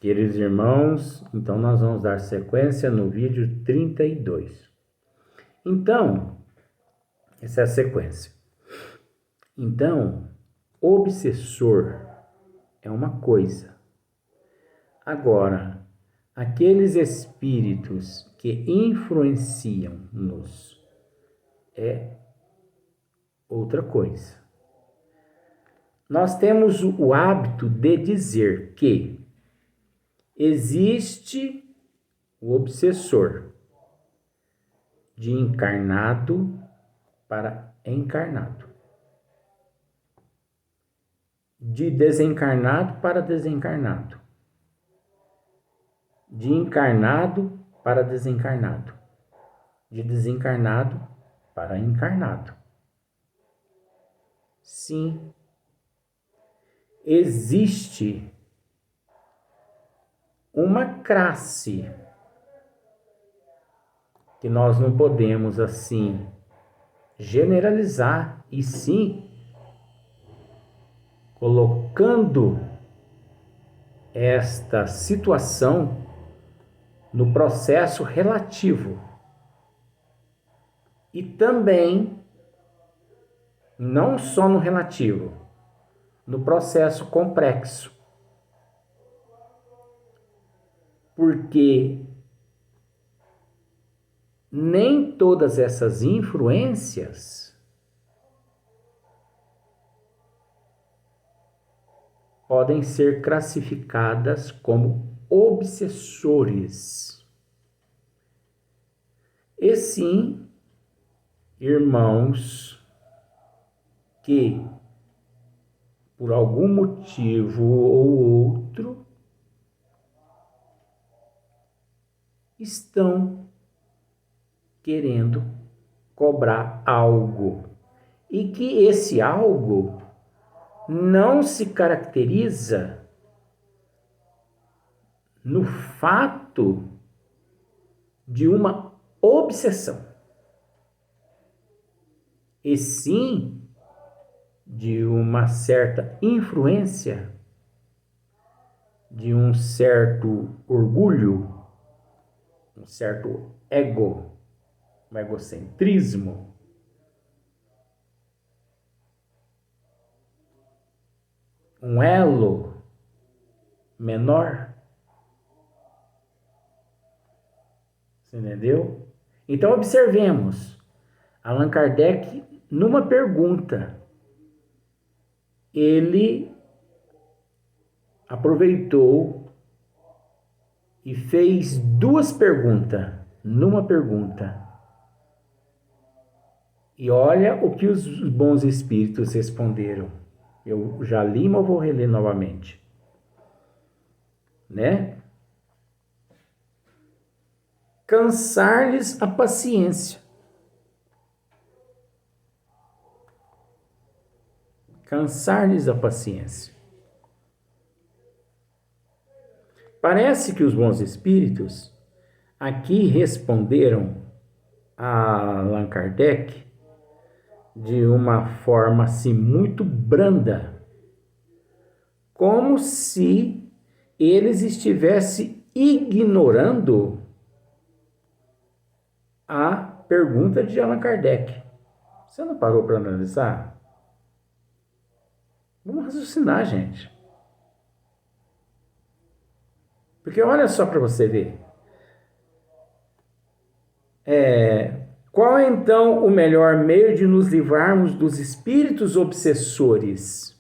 Queridos irmãos, então nós vamos dar sequência no vídeo 32. Então, essa é a sequência. Então, obsessor é uma coisa. Agora, aqueles espíritos que influenciam-nos é outra coisa. Nós temos o hábito de dizer que existe o obsessor de encarnado para encarnado, de desencarnado para desencarnado, de encarnado para desencarnado, de desencarnado para encarnado. Sim, existe uma classe que nós não podemos assim generalizar, e sim colocando esta situação no processo relativo e também não só no relativo, no processo complexo. Porque nem todas essas influências podem ser classificadas como obsessores. E sim, irmãos que, por algum motivo ou outro, estão querendo cobrar algo. E que esse algo não se caracteriza no fato de uma obsessão, e sim de uma certa influência, de um certo orgulho, um certo ego, um egocentrismo, um elo menor. Você entendeu? Então observemos, Allan Kardec, numa pergunta, ele aproveitou e fez duas perguntas numa pergunta. E olha o que os bons espíritos responderam. Eu já li, mas vou reler novamente. Né? Cansar-lhes a paciência. Cansar-lhes a paciência. Parece que os bons espíritos aqui responderam a Allan Kardec de uma forma assim muito branda, como se eles estivessem ignorando a pergunta de Allan Kardec. Você não parou para analisar? Vamos raciocinar, gente. Porque olha só para você ver. Qual é então o melhor meio de nos livrarmos dos espíritos obsessores?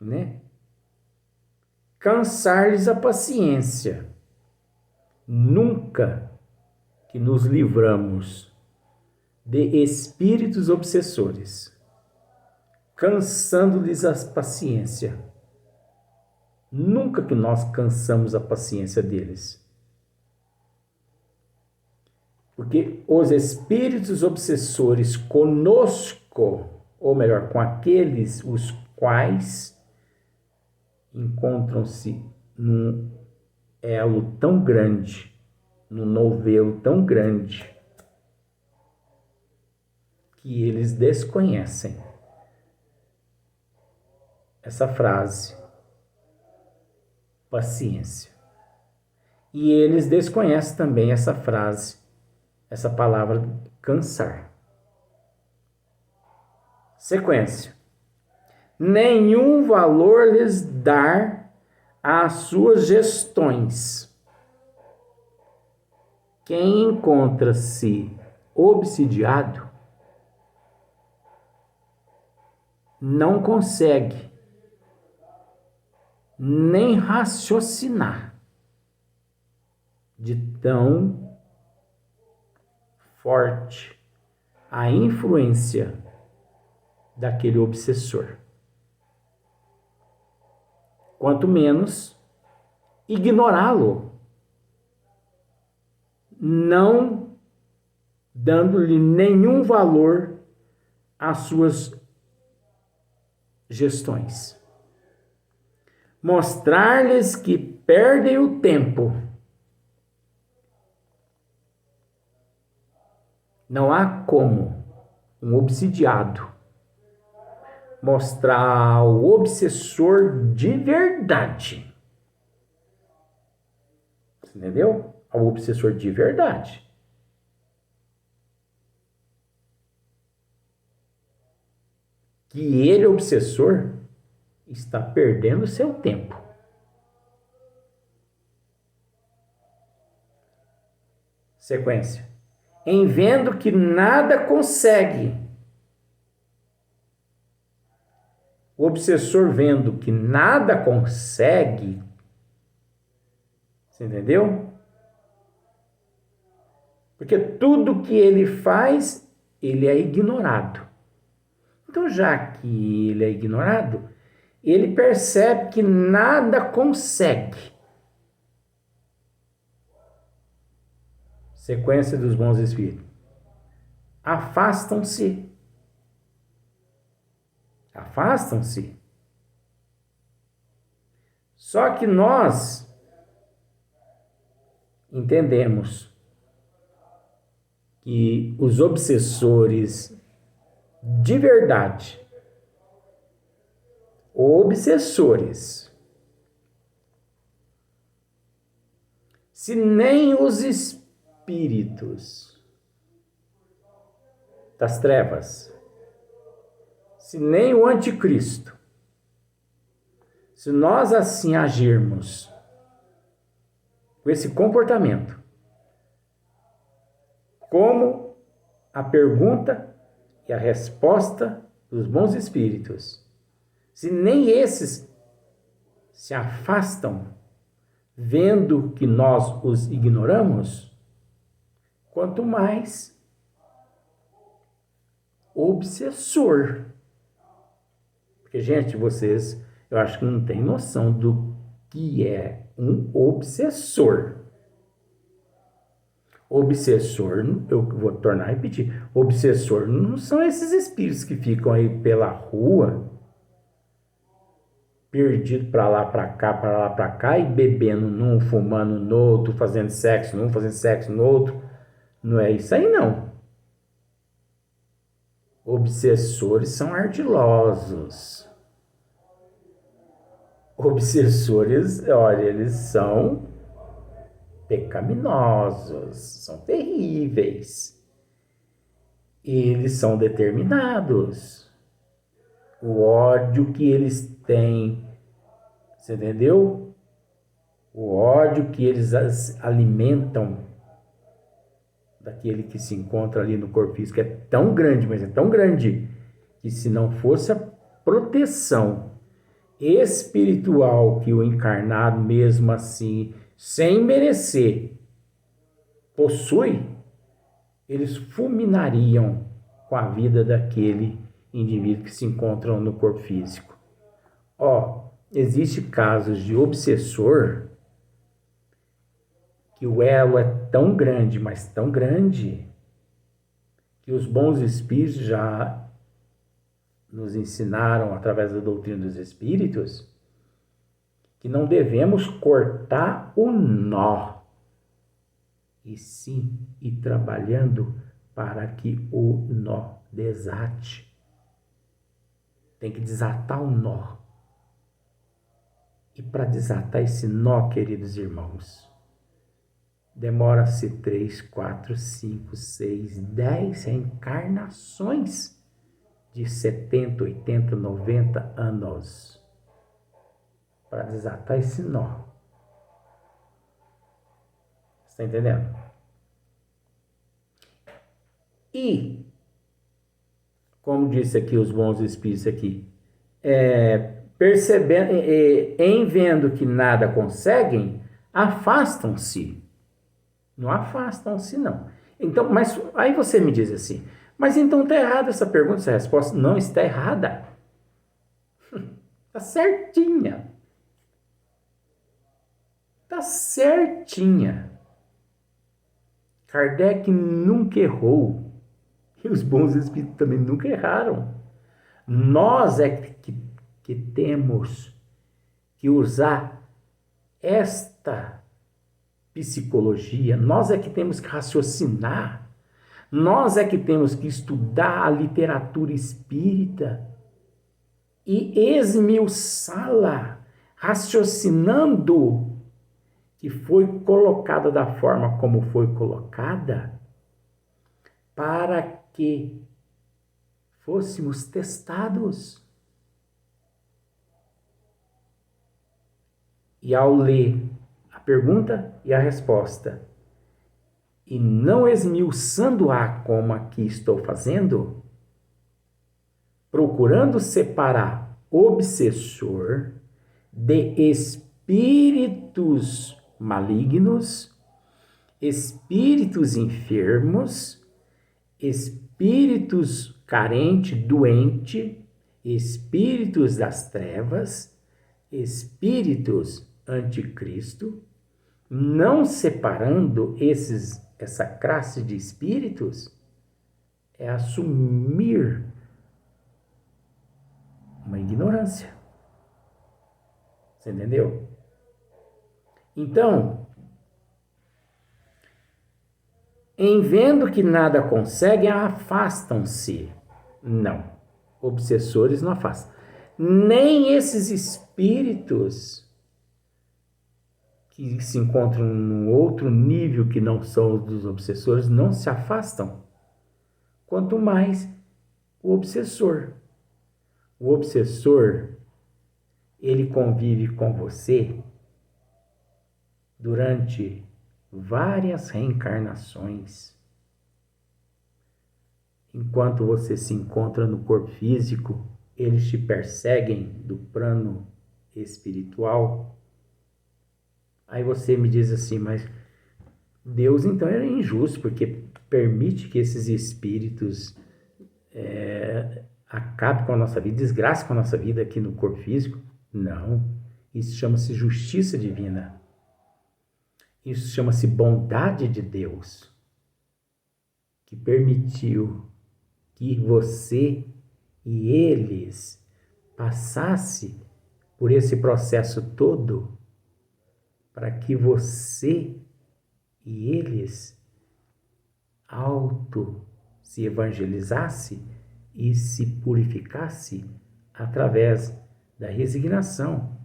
Né? Cansar-lhes a paciência. Nunca que nos livramos de espíritos obsessores, cansando-lhes a paciência. Nunca que nós cansamos a paciência deles. Porque os espíritos obsessores conosco, ou melhor, com aqueles os quais encontram-se num elo tão grande, num novelo tão grande, que eles desconhecem essa frase. paciência. E eles desconhecem também essa frase, essa palavra cansar. Sequência. Nenhum valor lhes dar às suas gestões. Quem encontra-se obsidiado não consegue nem raciocinar de tão forte a influência daquele obsessor. Quanto menos ignorá-lo, não dando-lhe nenhum valor às suas gestões. Mostrar-lhes que perdem o tempo. Não há como um obsidiado mostrar ao obsessor de verdade. Entendeu? Ao obsessor de verdade. Que ele, obsessor, está perdendo seu tempo. Sequência. Em vendo que nada consegue. O obsessor vendo que nada consegue. Você entendeu? Porque tudo que ele faz, ele é ignorado. Então, já que ele é ignorado, ele percebe que nada consegue. Sequência dos bons espíritos. Afastam-se. Afastam-se. Só que nós entendemos que os obsessores de verdade, obsessores, se nem os espíritos das trevas, se nem o anticristo, se nós assim agirmos com esse comportamento, como a pergunta e a resposta dos bons espíritos, se nem esses se afastam, vendo que nós os ignoramos, quanto mais obsessor. Porque, gente, vocês, eu acho que não têm noção do que é um obsessor. Obsessor, eu vou tornar a repetir, obsessor não são esses espíritos que ficam aí pela rua, perdido para lá, para cá, e bebendo num, fumando no outro, fazendo sexo num, fazendo sexo no outro. Não é isso aí, não. Obsessores são ardilosos. Obsessores, olha, eles são pecaminosos, são terríveis. Eles são determinados. O ódio que eles têm, você entendeu? O ódio que eles alimentam daquele que se encontra ali no corpo físico é tão grande, mas é tão grande, que se não fosse a proteção espiritual que o encarnado, mesmo assim, sem merecer, possui, eles fulminariam com a vida daquele indivíduo que se encontra no corpo físico. Existem casos de obsessor que o elo é tão grande, mas tão grande, que os bons espíritos já nos ensinaram, através da doutrina dos espíritos, que não devemos cortar o nó, e sim ir trabalhando para que o nó desate. Tem que desatar o nó. E que para desatar esse nó, queridos irmãos, demora-se 3, 4, 5, 6, 10 reencarnações de 70, 80, 90 anos para desatar esse nó. Está entendendo? E, como disse aqui os bons espíritos aqui, percebendo, em vendo que nada conseguem, afastam-se. Não afastam-se, não. Então, mas aí você me diz assim, mas então está errada essa pergunta, essa resposta? Não está errada. Está certinha. Está certinha. Kardec nunca errou. E os bons espíritos também nunca erraram. Nós é que temos que usar esta psicologia, nós é que temos que raciocinar, nós é que temos que estudar a literatura espírita e esmiuçá-la, raciocinando que foi colocada da forma como foi colocada, para que fôssemos testados. E ao ler a pergunta e a resposta, e não esmiuçando-a como aqui estou fazendo, procurando separar obsessor de espíritos malignos, espíritos enfermos, espíritos carentes, doentes, espíritos das trevas, espíritos anticristo, não separando essa classe de espíritos, é assumir uma ignorância. Você entendeu? Então, em vendo que nada conseguem, afastam-se. Não, obsessores não afastam. Nem esses espíritos que se encontram num outro nível que não são os dos obsessores não se afastam. Quanto mais o obsessor. O obsessor, ele convive com você durante várias reencarnações. Enquanto você se encontra no corpo físico, eles te perseguem do plano espiritual. Aí você me diz assim, mas Deus então é injusto, porque permite que esses espíritos acabem com a nossa vida, desgracem com a nossa vida aqui no corpo físico? Não, isso chama-se justiça divina. Isso chama-se bondade de Deus, que permitiu que você e eles passassem por esse processo todo, para que você e eles se evangelizasse e se purificasse através da resignação,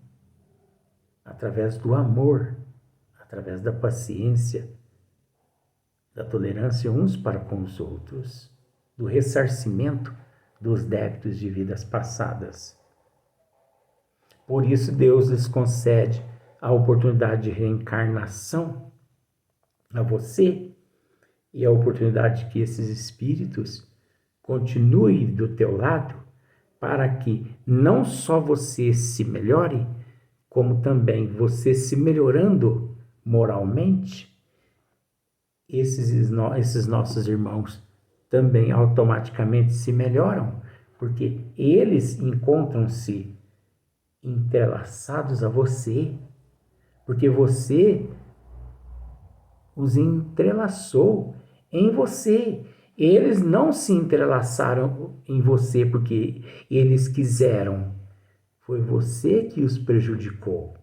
através do amor, através da paciência, da tolerância uns para com os outros, do ressarcimento dos débitos de vidas passadas. Por isso Deus lhes concede a oportunidade de reencarnação a você e a oportunidade que esses espíritos continuem do teu lado, para que não só você se melhore, como também você se melhorando moralmente, esses nossos irmãos também automaticamente se melhoram, porque eles encontram-se entrelaçados a você, porque você os entrelaçou em você. Eles não se entrelaçaram em você porque eles quiseram. Foi você que os prejudicou.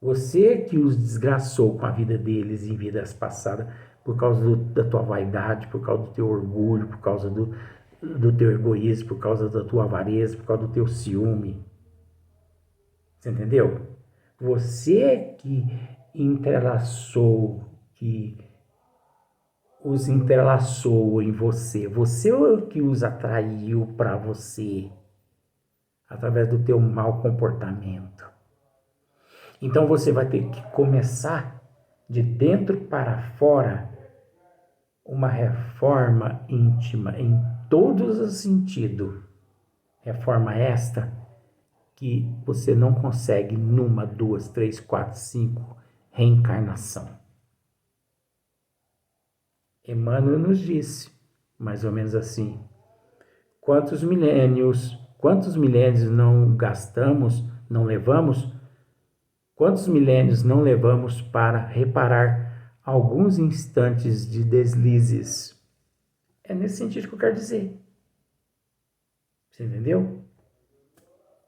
Você que os desgraçou com a vida deles em vidas passadas por causa da tua vaidade, por causa do teu orgulho, por causa do teu egoísmo, por causa da tua avareza, por causa do teu ciúme. Você entendeu? Você que entrelaçou, que os entrelaçou em você. Você é o que os atraiu para você através do teu mau comportamento. Então você vai ter que começar de dentro para fora uma reforma íntima em todos os sentidos. Reforma esta que você não consegue numa, duas, três, quatro, cinco reencarnação. Emmanuel nos disse, mais ou menos assim, quantos milênios não gastamos, não levamos, quantos milênios não levamos para reparar alguns instantes de deslizes? É nesse sentido que eu quero dizer. Você entendeu?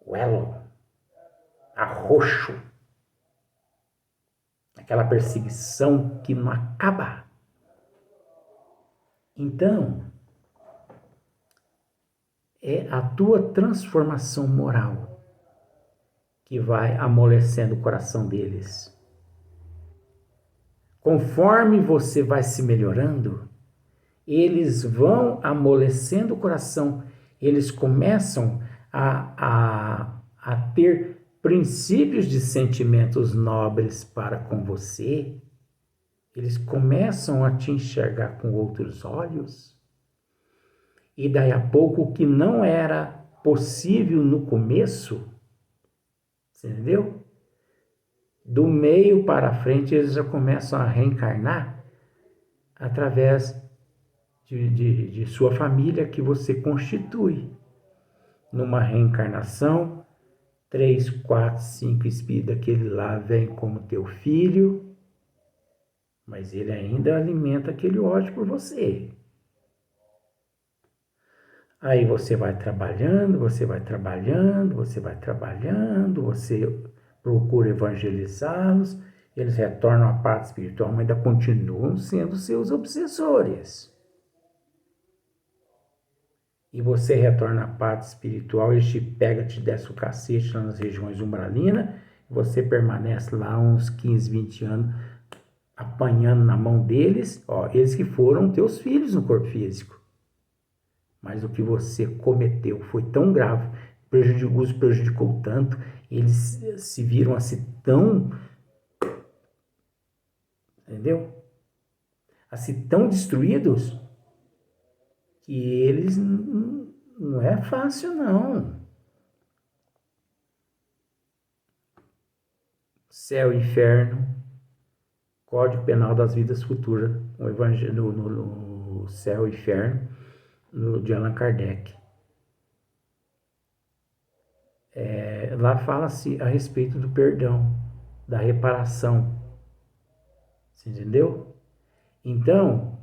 O elo, arroxo, aquela perseguição que não acaba. Então, é a tua transformação moral que vai amolecendo o coração deles. Conforme você vai se melhorando, eles vão amolecendo o coração, eles começam a ter princípios de sentimentos nobres para com você, eles começam a te enxergar com outros olhos, e daí a pouco o que não era possível no começo, você entendeu? Do meio para frente eles já começam a reencarnar através de sua família que você constitui. Numa reencarnação, 3, 4, 5 espíritos daquele lá vem como teu filho, mas ele ainda alimenta aquele ódio por você. Aí você vai trabalhando, você procura evangelizá-los, eles retornam à parte espiritual, mas ainda continuam sendo seus obsessores. E você retorna à parte espiritual, eles te pegam, te desce o cacete lá nas regiões umbralinas, você permanece lá uns 15, 20 anos, apanhando na mão deles, eles que foram teus filhos no corpo físico. Mas o que você cometeu foi tão grave, os prejudicou tanto, eles se viram assim tão, entendeu? Assim tão destruídos, que eles não é fácil não. Céu e inferno, Código Penal das Vidas Futuras, o Evangelho no Céu e Inferno, de Allan Kardec. Lá fala-se a respeito do perdão, da reparação. Você entendeu? Então,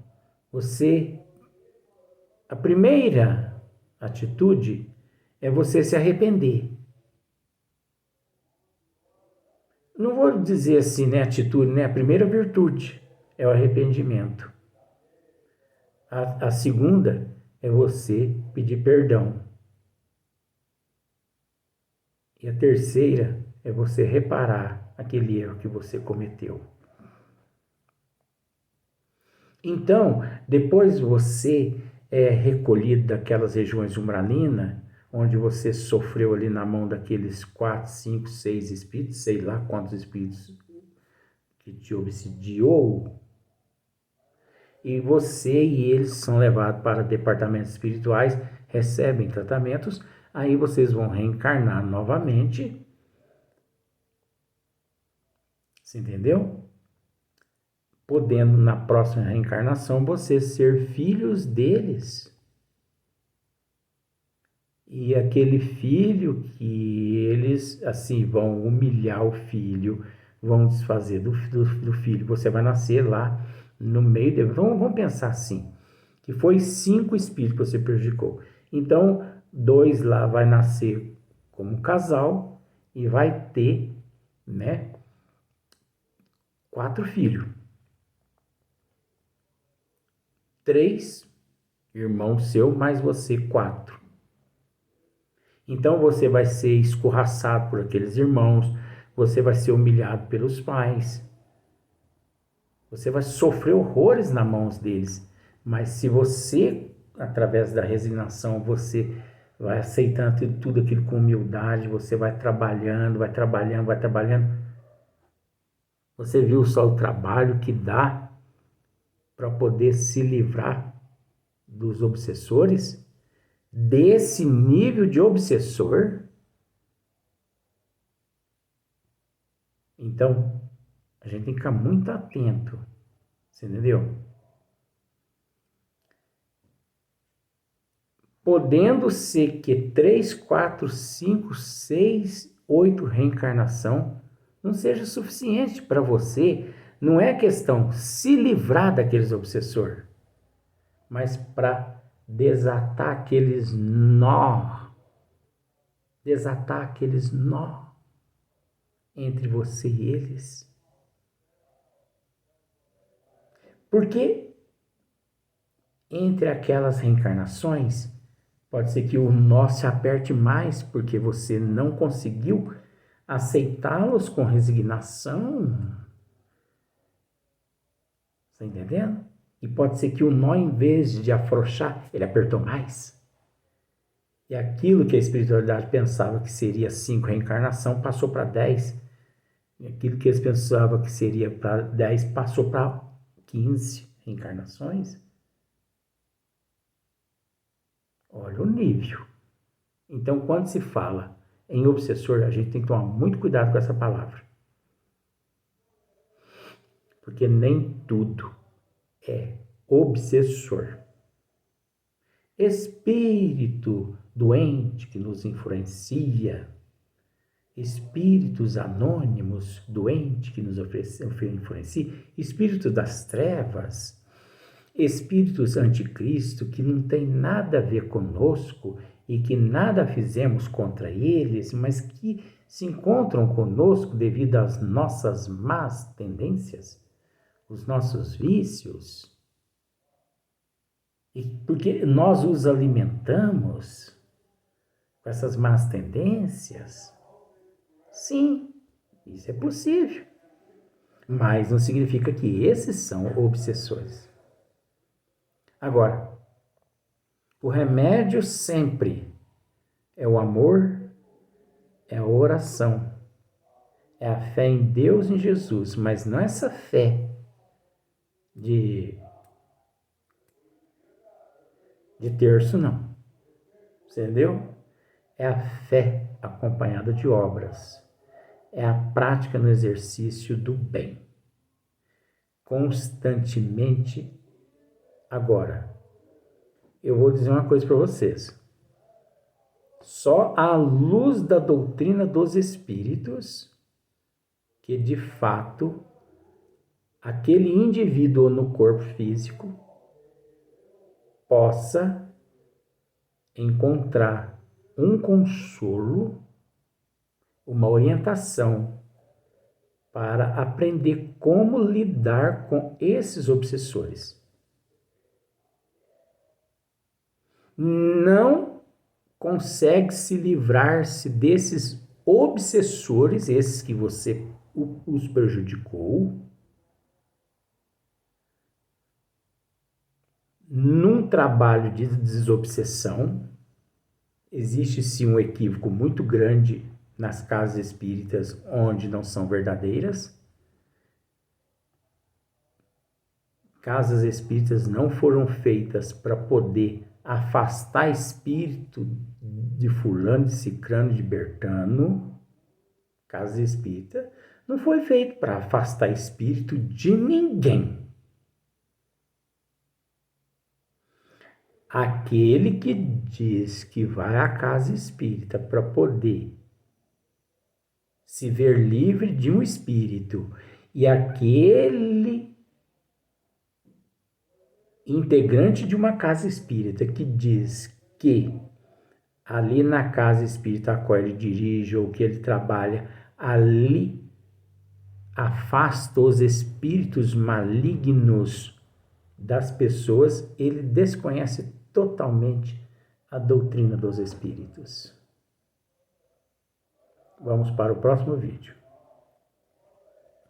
a primeira atitude é você se arrepender. Não vou dizer assim, né, atitude, né? A primeira virtude é o arrependimento. A segunda é você pedir perdão. E a terceira é você reparar aquele erro que você cometeu. Então, depois você é recolhido daquelas regiões umbralinas, onde você sofreu ali na mão daqueles 4, 5, 6 espíritos, sei lá quantos espíritos que te obsidiou, e você e eles são levados para departamentos espirituais, recebem tratamentos, aí vocês vão reencarnar novamente. Você entendeu? Podendo na próxima reencarnação vocês ser filhos deles. E aquele filho que eles assim vão humilhar o filho, vão desfazer do filho, você vai nascer lá no meio dele. Vamos pensar assim, que foi 5 espíritos que você prejudicou. Então, 2 lá vai nascer como casal e vai ter, né, 4 filhos. 3 irmãos seu, mais você 4. Então você vai ser escorraçado por aqueles irmãos, você vai ser humilhado pelos pais, você vai sofrer horrores nas mãos deles. Mas se você, através da resignação, você vai aceitando tudo aquilo com humildade, você vai trabalhando, vai trabalhando, vai trabalhando. Você viu só o trabalho que dá para poder se livrar dos obsessores? Desse nível de obsessor? Então, a gente tem que ficar muito atento. Você entendeu? Podendo ser que 3, 4, 5, 6, 8 reencarnação não seja suficiente para você. Não é questão se livrar daqueles obsessores, mas para desatar aqueles nó. Desatar aqueles nó entre você e eles. Porque entre aquelas reencarnações, pode ser que o nó se aperte mais porque você não conseguiu aceitá-los com resignação. Está entendendo? E pode ser que o nó, em vez de afrouxar, ele apertou mais. E aquilo que a espiritualidade pensava que seria 5 reencarnação, passou para 10. E aquilo que eles pensavam que seria para 10, passou para 15 reencarnações. Olha o nível. Então, quando se fala em obsessor, a gente tem que tomar muito cuidado com essa palavra. Porque nem tudo é obsessor. Espírito doente que nos influencia, espíritos anônimos doentes que nos influenciam, espíritos das trevas, espíritos anticristo que não tem nada a ver conosco e que nada fizemos contra eles, mas que se encontram conosco devido às nossas más tendências, os nossos vícios, e porque nós os alimentamos com essas más tendências. Sim, isso é possível, mas não significa que esses são obsessores. Agora, o remédio sempre é o amor, é a oração, é a fé em Deus e em Jesus, mas não essa fé de terço, não. Entendeu? É a fé acompanhada de obras. É a prática no exercício do bem. Constantemente. Agora, eu vou dizer uma coisa para vocês. Só à luz da doutrina dos espíritos que, de fato, aquele indivíduo no corpo físico possa encontrar um consolo, uma orientação para aprender como lidar com esses obsessores. Não consegue se livrar-se desses obsessores, esses que você os prejudicou, num trabalho de desobsessão. Existe sim um equívoco muito grande nas casas espíritas onde não são verdadeiras. Casas espíritas não foram feitas para poder afastar espírito de fulano, de cicrano, de bertano. Casa espírita não foi feita para afastar espírito de ninguém. Aquele que diz que vai à casa espírita para poder se ver livre de um espírito, e aquele integrante de uma casa espírita que diz que ali na casa espírita a qual ele dirige ou que ele trabalha, ali afasta os espíritos malignos das pessoas, ele desconhece totalmente a doutrina dos espíritos. Vamos para o próximo vídeo.